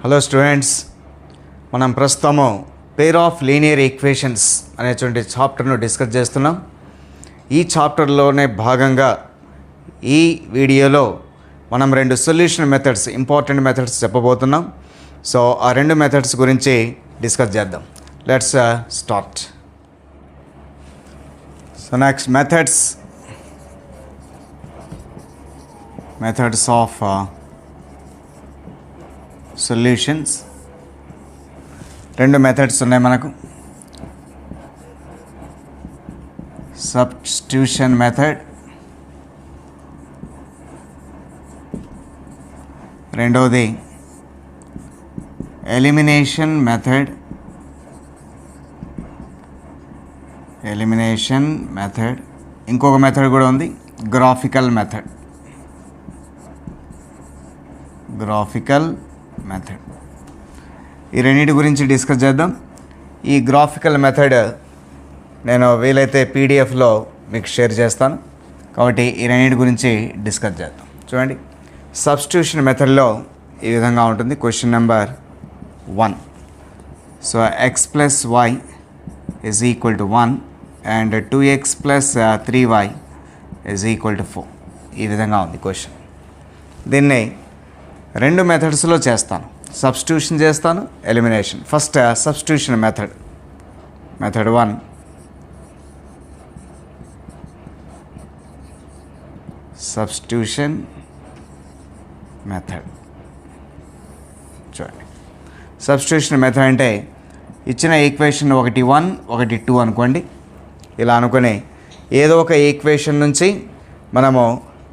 Hello students, మనం ప్రస్తుతము pair of linear equations అనేటువంటి చాప్టర్ను డిస్కస్ చేస్తున్నాం. ఈ చాప్టర్లోనే భాగంగా ఈ వీడియోలో మనం రెండు సొల్యూషన్ మెథడ్స్, ఇంపార్టెంట్ మెథడ్స్ చెప్పబోతున్నాం. సో ఆ రెండు మెథడ్స్ గురించి డిస్కస్ చేద్దాం. Let's start. So next methods of solutions. రెండు మెథడ్స్ ఉన్నాయి మనకు. సబ్స్టిట్యూషన్ మెథడ్, రెండవది ఎలిమినేషన్ మెథడ్. ఇంకొక మెథడ్ కూడా ఉంది, గ్రాఫికల్ మెథడ్. ఈ రెండింటి గురించి డిస్కస్ చేద్దాం. ఈ గ్రాఫికల్ మెథడ్ నేను వీలైతే పీడిఎఫ్లో మీకు షేర్ చేస్తాను, కాబట్టి ఈ రెండింటి గురించి డిస్కస్ చేద్దాం. చూడండి, సబ్స్టిట్యూషన్ మెథడ్లో ఈ విధంగా ఉంటుంది. Question number 1. So x plus y is equal to 1 and 2x plus 3y is equal to 4. ఈ విధంగా ఉంది క్వశ్చన్. దీన్ని రెండు మెథడ్స్లో చేస్తాను. సబ్స్టిట్యూషన్ చేస్తాను, elimination. First substitution method 1. Substitution method చూడండి. సబ్స్టిట్యూషన్ మెథడ్ అంటే ఇచ్చిన ఈక్వేషన్ ఒకటి 1 ఒకటి 2 అనుకోండి. ఇలా అనుకుని ఏదో ఒక ఈక్వేషన్ నుంచి మనము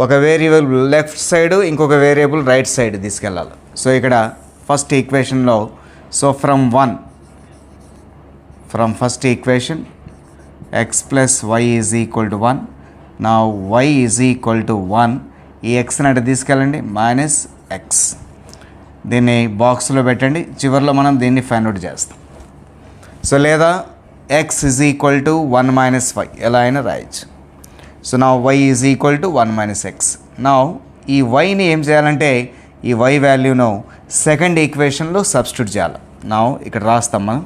ఒక వేరియబుల్ లెఫ్ట్ సైడ్, ఇంకొక వేరియబుల్ రైట్ సైడ్ తీసుకెళ్ళాలి. సో ఇక్కడ ఫస్ట్ ఈక్వేషన్లో, so from first equation x plus y is equal to 1. నా y ఈజ్ ఈక్వల్ టు 1. ఈ ఎక్స్ని అటు తీసుకెళ్ళండి, మైనస్ ఎక్స్. దీన్ని బాక్స్లో పెట్టండి. చివరిలో మనం దీన్ని ఫైండ్ అవుట్ చేస్తాం. సో లేదా x is equal to 1 minus y ఎలా అయినా రాయొచ్చు. సో నా y is equal to 1 minus x. నా ఈ వైని ఏం చేయాలంటే ఈ y వాల్యూను సెకండ్ ఈక్వేషన్లో సబ్స్టిట్యూట్ చేయాలి. నా ఇక్కడ రాస్తాం మనం.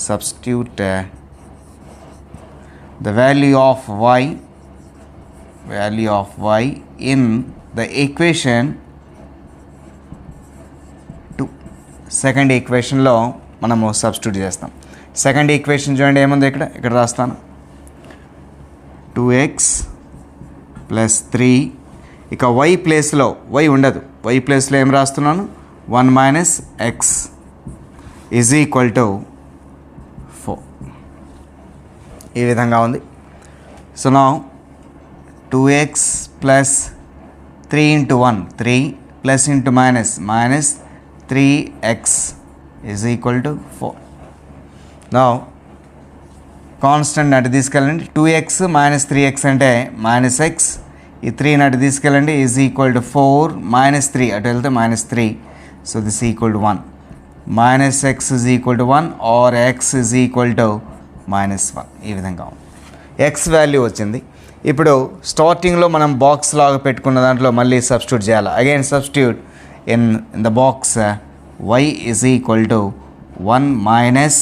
Substitute the value of y in the equation 2. Second ఈక్వేషన్లో మనము సబ్స్టిట్యూట్ చేస్తాం. సెకండ్ ఈక్వేషన్ చూడండి ఏముంది, ఇక్కడ రాస్తాను. 2x plus 3. ఇక y ప్లేస్లో y ఉండదు. y ప్లేస్లో ఏం రాస్తున్నాను, 1 minus x is equal to 4. ఈ విధంగా ఉంది. సో నా 2x plus 3 into 1 3 plus into minus 3x is equal to 4. నా కాన్స్టెంట్ అటు తీసుకెళ్ళండి. 2x మైనస్ 3x అంటే మైనస్ ఎక్స్. ఈ 3 అటు తీసుకెళ్ళండి, ఈజ్ ఈక్వల్ టు 4 మైనస్ 3 అటు వెళ్తే minus 3. So this equal to 1. Minus x is equal to 1 or x is equal to minus 1. ఈ విధంగా ఉంది. ఎక్స్ వాల్యూ వచ్చింది. ఇప్పుడు స్టార్టింగ్లో మనం బాక్స్ లాగా పెట్టుకున్న దాంట్లో మళ్ళీ సబ్స్టిట్యూట్ చేయాలి. Again substitute in the box. y is equal to 1 minus,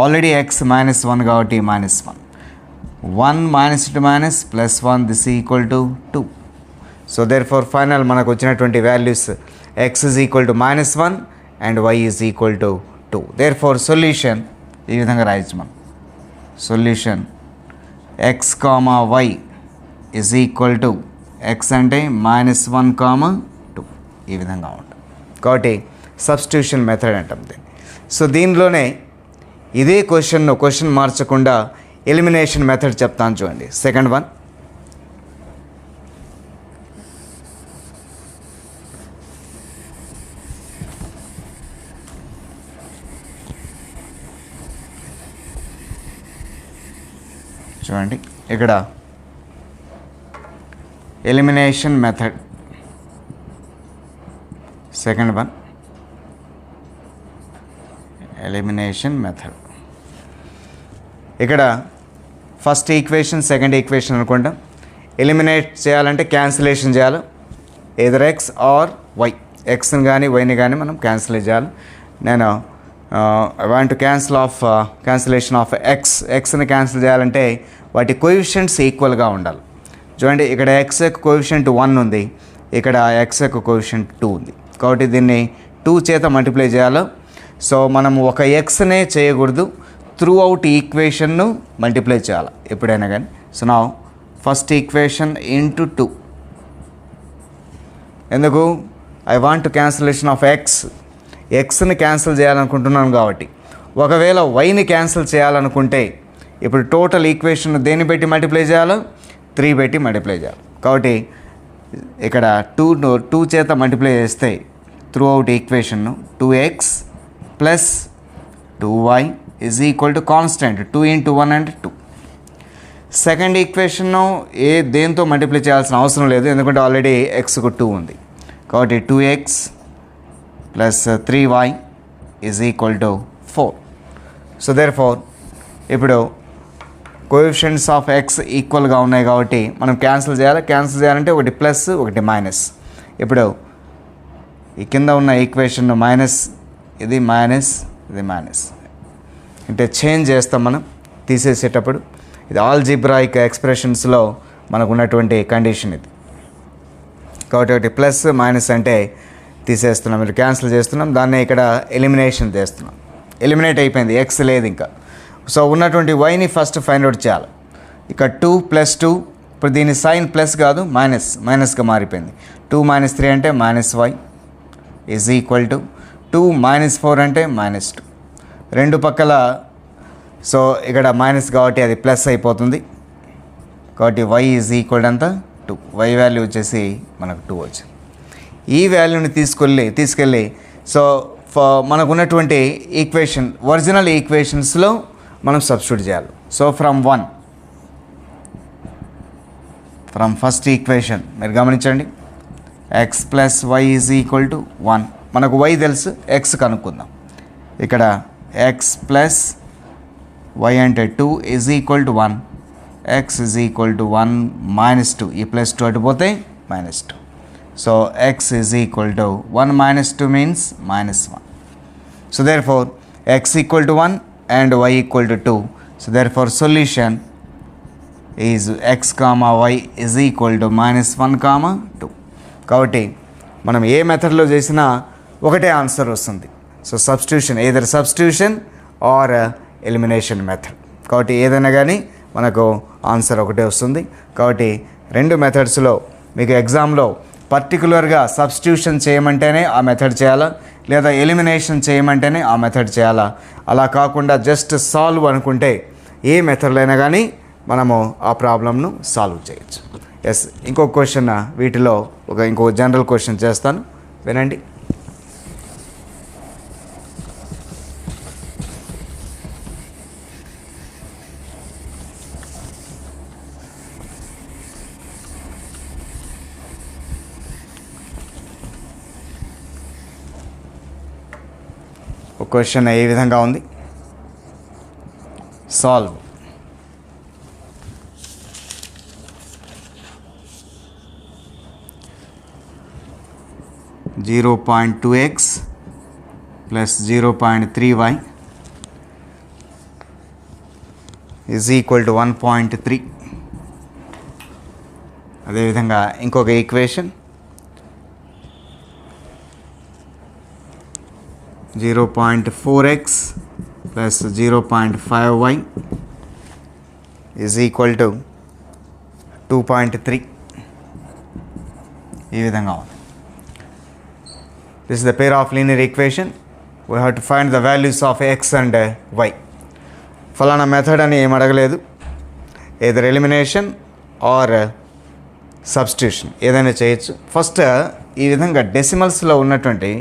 already x minus 1 కాబట్టి minus 1. 1 minus two minus plus 1 this equal to 2. So therefore final మనకు వచ్చినటువంటి values x is equal to minus 1 and y is equal to 2. Therefore solution ఈ విధంగా రాయొచ్చు మనం. Solution x comma y is equal to x అంటే minus 1 comma 2. ఈ విధంగా ఉంటుంది. కాబట్టి సబ్స్టిట్యూషన్ మెథడ్ అంటాం దీన్ని. సో దీనిలోనే ఇదే క్వశ్చన్ మార్చకుండా ఎలిమినేషన్ మెథడ్ చెప్తాను చూడండి. Second one. చూడండి ఇక్కడ elimination method second one. Elimination method ఇక్కడ ఫస్ట్ ఈక్వేషన్ సెకండ్ ఈక్వేషన్ అనుకుంటాం. ఎలిమినేట్ చేయాలంటే క్యాన్సిలేషన్ చేయాలి, ఎదర్ ఎక్స్ ఆర్ వై. ఎక్స్ని కానీ వైని కానీ మనం క్యాన్సిల్ చేయాలి. నేను I want to cancellation of ఎక్స్ని క్యాన్సిల్ చేయాలంటే వాటి కోఎఫిషియంట్స్ ఈక్వల్గా ఉండాలి. చూడండి, ఇక్కడ ఎక్స్ యొక్క కోఎఫిషియంట్ 1 ఉంది, ఇక్కడ ఎక్స్ యొక్క కోఎఫిషియంట్ 2 ఉంది. కాబట్టి దీన్ని 2 చేత మల్టిప్లై చేయాలి. సో మనం ఒక ఎక్స్నే చేయకూడదు, త్రూ అవుట్ ఈక్వేషన్ను మల్టిప్లై చేయాలి ఎప్పుడైనా కానీ. సో నా ఫస్ట్ ఈక్వేషన్ ఇంటూ 2. ఎందుకు? ఐ వాంట్ క్యాన్సిలేషన్ ఆఫ్ ఎక్స్ని క్యాన్సిల్ చేయాలనుకుంటున్నాను కాబట్టి. ఒకవేళ వైని క్యాన్సిల్ చేయాలనుకుంటే ఇప్పుడు టోటల్ ఈక్వేషన్ దేన్ని పెట్టి మల్టిప్లై చేయాలో 3 పెట్టి మల్టిప్లై చేయాలి. కాబట్టి ఇక్కడ 2 చేత మల్టిప్లై చేస్తే త్రూ అవుట్ ఈక్వేషన్ను 2x plus 2y is equal to constant 2 into 1 and 2. Second ఈక్వేషన్ను దేంతో మల్టిప్లై చేయాల్సిన అవసరం లేదు, ఎందుకంటే ఆల్రెడీ ఎక్స్కు 2 ఉంది. కాబట్టి 2x plus 3y is equal to 4. So therefore ఇప్పుడు కోఎఫిషియంట్స్ ఆఫ్ ఎక్స్ ఈక్వల్గా ఉన్నాయి కాబట్టి మనం క్యాన్సిల్ చేయాలంటే ఒకటి ప్లస్ ఒకటి మైనస్. ఇప్పుడు ఈ కింద ఉన్న ఈక్వేషన్ మైనస్, ఇది మైనస్, ఇది మైనస్ అంటే చేంజ్ చేస్తాం మనం తీసేసేటప్పుడు. ఇది ఆల్జీబ్రాయిక్ ఎక్స్ప్రెషన్స్లో మనకు ఉన్నటువంటి కండిషన్ ఇది. కాబట్టి ఒకటి ప్లస్ మైనస్ అంటే తీసేస్తున్నాం, మీరు క్యాన్సిల్ చేస్తున్నాం, దాన్ని ఇక్కడ ఎలిమినేషన్ చేస్తున్నాం. ఎలిమినేట్ అయిపోయింది, ఎక్స్ లేదు ఇంకా. సో ఉన్నటువంటి వైని ఫస్ట్ ఫైండ్ అవుట్ చేయాలి. ఇక్కడ 2 + 2, ఇప్పుడు దీని సైన్ ప్లస్ కాదు మైనస్గా మారిపోయింది. 2 - 3 అంటే -y ఈజ్ ఈక్వల్ టు 2 - 4 అంటే -2. రెండు పక్కల సో ఇక్కడ మైనస్ కాబట్టి అది ప్లస్ అయిపోతుంది. కాబట్టి y ఈజ్ ఈక్వల్ అంతా 2. y వాల్యూ వచ్చేసి మనకు 2 వచ్చింది. ఈ వాల్యూని తీసుకెళ్ళి సో మనకున్నటువంటి ఈక్వేషన్ ఒరిజినల్ ఈక్వేషన్స్లో మనం సబ్స్టిట్యూట్ చేయాలి. సో ఫ్రమ్ ఫస్ట్ ఈక్వేషన్ మీరు గమనించండి, x + y is equal to 1. మనకు y తెలుసు, x కనుక్కుందాం. ఇక్కడ x + y అంటే 2 is equal to 1, x is equal to 1 - 2, ఈ +2 అటుపోతే -2. So x is equal to 1 - 2 means -1. So therefore x equal to 1 and y equal to 2. So therefore solution is x, y is equal to -1, 2. కాబట్టి మనం ఏ మెథడ్లో చేసినా ఒకటే answer వస్తుంది. So substitution or elimination method. కాబట్టి ఏదైనా కానీ మనకు ఆన్సర్ ఒకటే వస్తుంది. కాబట్టి రెండు మెథడ్స్లో మీకు ఎగ్జామ్లో పర్టికులర్గా సబ్స్టిట్యూషన్ చేయమంటేనే ఆ మెథడ్ చేయాలా, లేదా ఎలిమినేషన్ చేయమంటేనే ఆ మెథడ్ చేయాలా. అలా కాకుండా జస్ట్ సాల్వ్ అనుకుంటే ఏ మెథడ్లో అయినా కానీ మనము ఆ ప్రాబ్లమ్ను సాల్వ్ చేయొచ్చు. ఎస్, ఇంకొక క్వశ్చన్ వీటిలో ఇంకో జనరల్ క్వశ్చన్ చేస్తాను, వినండి. ఒక క్వశ్చన్ ఏ విధంగా ఉంది, solve. (0.2x + 0.3y is equal to 1.3. అదేవిధంగా ఇంకొక equation 0.4x + 0.5y is equal to 2.3. ఈ విధంగా ఉంది. This is the pair of linear equation. We have to find the values of x and y. ఫలానా మెథడ్ అని ఏం అడగలేదు, ఏదర్ ఎలిమినేషన్ ఆర్ సబ్స్టిట్యూషన్ ఏదైనా చేయొచ్చు. ఫస్ట్ ఈ విధంగా డెసిమల్స్లో ఉన్నటువంటి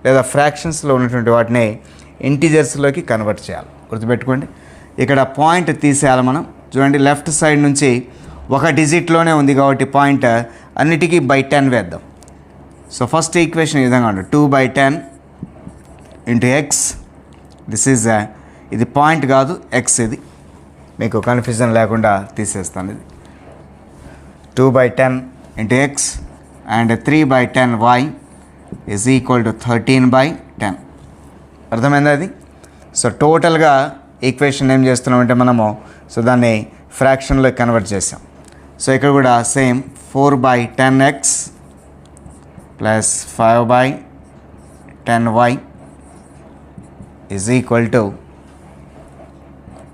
లేదా ఫ్రాక్షన్స్లో ఉన్నటువంటి వాటిని ఇంటీజర్స్లోకి కన్వర్ట్ చేయాలి. గుర్తుపెట్టుకోండి, ఇక్కడ పాయింట్ తీసేయాలి మనం. చూడండి, లెఫ్ట్ సైడ్ నుంచి ఒక డిజిట్లోనే ఉంది కాబట్టి పాయింట్ అన్నిటికీ /10 వేద్దాం. సో ఫస్ట్ ఈక్వేషన్ ఈ విధంగా ఉంటుంది, 2/10 ఇంటూ ఎక్స్. దిస్ ఈజ్ ఇది పాయింట్ కాదు, ఎక్స్. ఇది మీకు కన్ఫ్యూజన్ లేకుండా తీసేస్తాను. ఇది 2/10 into X and 3/10y is equal to 13/10. అర్థమైందా అది? సో టోటల్గా ఈక్వేషన్ ఏం చేస్తున్నామంటే మనము సో దాన్ని ఫ్రాక్షన్లో కన్వర్ట్ చేసాం. సో ఇక్కడ కూడా same 4/10x plus 5/10y is equal to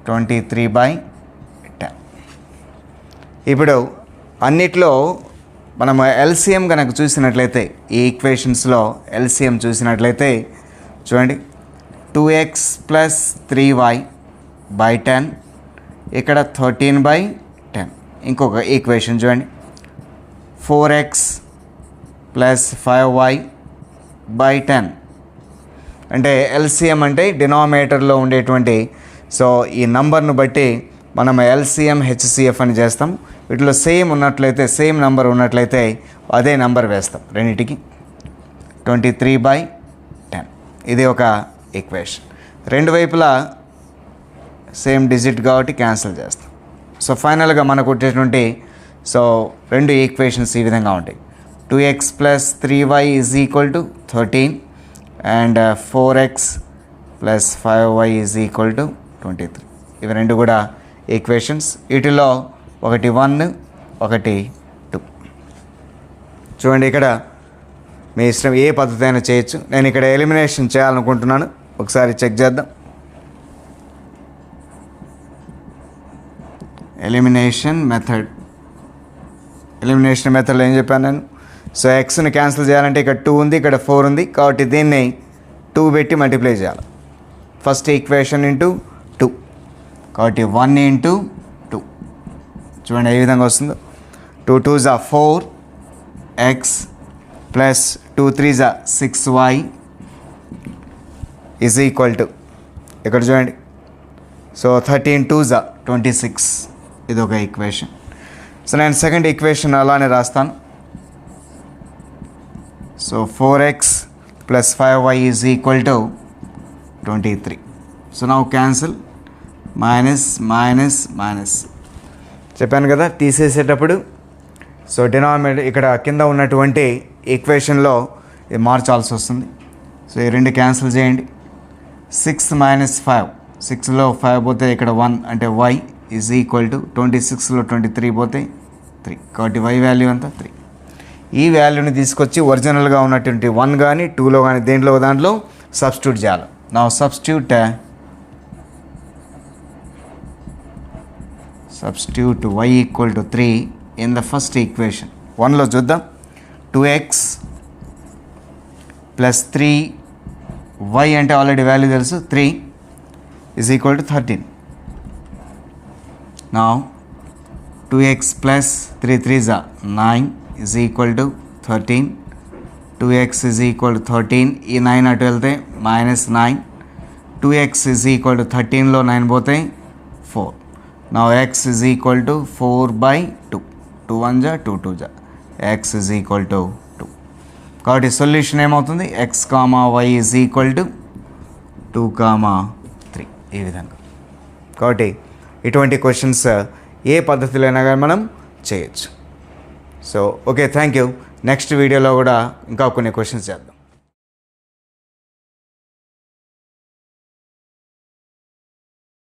23/10. ఇప్పుడు అన్నిట్లో మనము ఎల్సిఎం కనుక చూసినట్లయితే ఈ ఈక్వేషన్స్లో ఎల్సిఎం చూసినట్లయితే చూడండి 2x ప్లస్ 3y/10 ఇక్కడ 13/10. ఇంకొక ఈక్వేషన్ చూడండి 4x ప్లస్ 5y/10. అంటే ఎల్సిఎం అంటే డినామినేటర్లో ఉండేటువంటి సో ఈ నంబర్ను బట్టి మనం ఎల్సిఎం హెచ్సిఎఫ్ అని చేస్తాం. వీటిలో సేమ్ ఉన్నట్లయితే సేమ్ నంబర్ ఉన్నట్లయితే అదే నంబర్ వేస్తాం రెండింటికి. 23/10 ఇది ఒక ఈక్వేషన్. రెండు వైపులా సేమ్ డిజిట్ కాబట్టి క్యాన్సిల్ చేస్తాం. సో ఫైనల్గా మనకు వచ్చేటువంటి సో రెండు ఈక్వేషన్స్ ఈ విధంగా ఉంటాయి. 2x plus 3y is equal to 13 and 4x plus 5y is equal to 23. ఇవి రెండు కూడా ఈక్వేషన్స్. వీటిలో ఒకటి 1 ఒకటి 2. చూడండి ఇక్కడ మీ ఇష్టం ఏ పద్ధతి అయినా చేయొచ్చు. నేను ఇక్కడ ఎలిమినేషన్ చేయాలనుకుంటున్నాను. ఒకసారి చెక్ చేద్దాం. ఎలిమినేషన్ మెథడ్లో ఏం చెప్పాను నేను? సో ఎక్స్ని క్యాన్సిల్ చేయాలంటే ఇక్కడ 2 ఉంది, ఇక్కడ 4 ఉంది కాబట్టి దీన్ని 2 పెట్టి మల్టిప్లై చేయాలి. ఫస్ట్ ఈక్వేషన్ ఇంటూ 2 కాబట్టి 1 ఇంటూ 2. చూడండి ఏ విధంగా వస్తుందో. 2 2s are 4x plus 2 3s are 6y is equal to ఇక్కడ చూడండి సో 13 2s are 26. ఇది ఒక ఈక్వేషన్. సో నేను సెకండ్ ఈక్వేషన్ అలానే రాస్తాను. So 4x plus 5y is equal to 23. So now cancel minus చెప్పాను కదా తీసేసేటప్పుడు సో డినామినేటర్ ఇక్కడ కింద ఉన్నటువంటి ఈక్వేషన్లో ఇది మార్చాల్సి వస్తుంది. సో ఈ రెండు క్యాన్సిల్ చేయండి. 6 మైనస్ 5 6లో 5 పోతే ఇక్కడ 1 అంటే y ఈజ్ ఈక్వల్ టు 26లో 23 పోతే 3 కాబట్టి y వాల్యూ అంతా 3. ఈ వాల్యూని తీసుకొచ్చి ఒరిజినల్గా ఉన్నటువంటి 1 కానీ 2లో కానీ దేంట్లో దాంట్లో సబ్స్టిట్యూట్ చేయాలి. నా substitute y equal to 3 in the first equation. 1లో చూద్దాం. 2x ప్లస్ 3y అంటే ఆల్రెడీ వాల్యూ తెలుసు 3 ఈజ్ ఈక్వల్ టు 13. నా 2x plus 3 3s are 9 is equal to 13. 2x is equal to 13. ఈ 9 అటు వెళ్తే -9. 2x ఈజ్ ఈక్వల్ టు 13లో 9 పోతే 4. నా x is equal to 4/2. 2 1 2 2 x is equal to 2. కాబట్టి solution ఏమవుతుంది? x, y is equal to 2, 3 ఈ విధంగా. కాబట్టి ఇటువంటి క్వశ్చన్స్ ఏ పద్ధతిలో అయినా కానీ మనం చేయొచ్చు. So okay, thank you. Next వీడియోలో కూడా ఇంకా కొన్ని క్వశ్చన్స్ చేద్దాం.